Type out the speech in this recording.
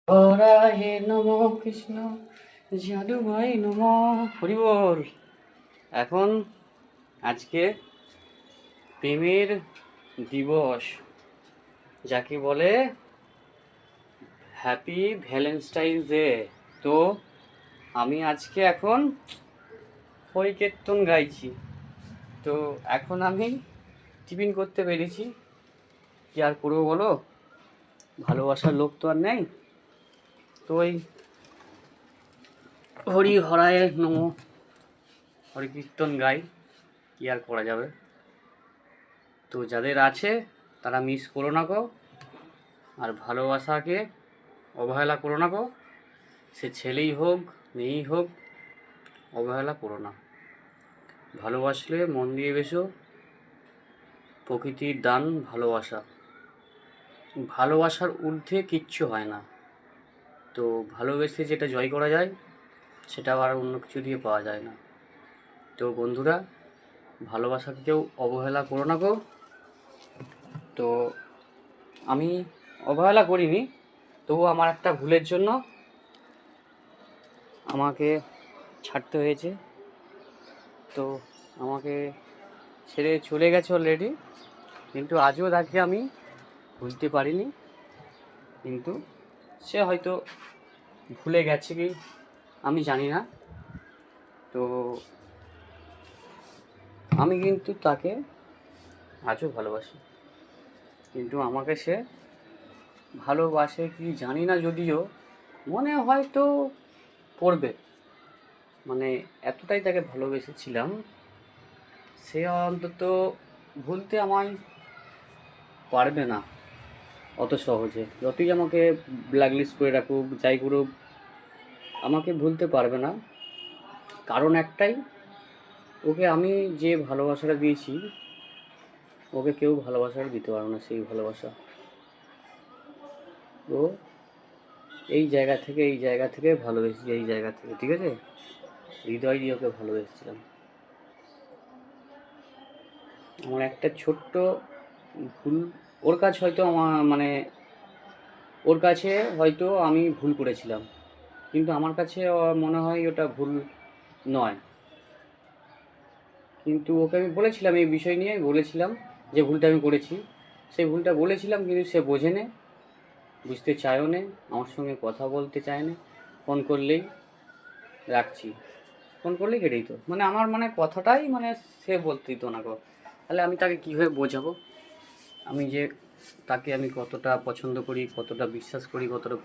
হরায়ে নম কৃষ্ণ যাদুময় নম হরি বল। এখন আজকে প্রেমের দিবস, যাকে বলে হ্যাপি ভ্যালেন্টাইন্স ডে। তো আমি আজকে এখন হরিকীর্তন গাইছি। তো এখন আমি টিফিন করতে পেরেছি, কি আর করবো বলো, ভালোবাসার লোক তো আর নেই। তো ওই হরি হরায় নম হরি কীর্তন গাই, কি আর করা যাবে। তো যাদের আছে তারা মিস করো না গো, আর ভালোবাসাকে অবহেলা করো না গো। সে ছেলেই হোক মেয়েই হোক, অবহেলা করো না। ভালোবাসলে মন দিয়ে বেশো, প্রকৃতির দান ভালোবাসা। ভালোবাসার ঊর্ধ্বে কিচ্ছু হয় না। তো ভালোবেসে যেটা জয় করা যায় সেটা আর অন্য কিছু দিয়ে পাওয়া যায় না। তো বন্ধুরা, ভালোবাসাকে কেউ অবহেলা করো না গো। তো আমি অবহেলা করিনি, তবু আমার একটা ভুলের জন্য আমাকে ছাড়তে হয়েছে। তো আমাকে ছেড়ে চলে গেছে অলরেডি, কিন্তু আজও তাকে আমি ভুলতে পারিনি। কিন্তু সে হয়তো ভুলে গেছে কি আমি জানি না। তো আমি কিন্তু তাকে আজও ভালোবাসি, কিন্তু আমাকে সে ভালোবাসে কি জানি না, যদিও মনে হয়তো পড়বে। মানে এতটাই তাকে ভালোবেসেছিলাম, সে অন্তত ভুলতে আমায় পারবে না অত সহজে। যতই আমাকে ব্ল্যাকলিস্ট করে রাখুক, যাই করুক, আমাকে ভুলতে পারবে না। কারণ একটাই, ওকে আমি যে ভালোবাসাটা দিয়েছি ওকে কেউ ভালোবাসাটা দিতে পারবে না, সেই ভালোবাসা। ও এই জায়গা থেকে ভালোবেসেছি, এই জায়গা থেকে, ঠিক আছে, হৃদয় দিয়ে ওকে ভালোবেসেছিলাম। আমার একটা ছোট্ট ভুল, ওর কাছে হয়তো মানে ওর কাছে হয়তো আমি ভুল করেছিলাম, কিন্তু আমার কাছে মনে হয় ওটা ভুল নয়। কিন্তু ওকে আমি বলেছিলাম এই বিষয় নিয়ে, বলেছিলাম যে ভুলটা আমি করেছি। সেই ভুলটা বলেছিলাম, কিন্তু সে বোঝে না, বুঝতে চায়ও না, আমার সঙ্গে কথা বলতে চায় না। ফোন করলেই রাখছি, ফোন করলেই কেটে দিত। মানে আমার মানে কথাটাই মানে সে বলতে দিত না গো। তাহলে আমি তাকে কীভাবে বোঝাবো আমি যে তাকে আমি কতটা পছন্দ করি, কতটা বিশ্বাস করি, কতটা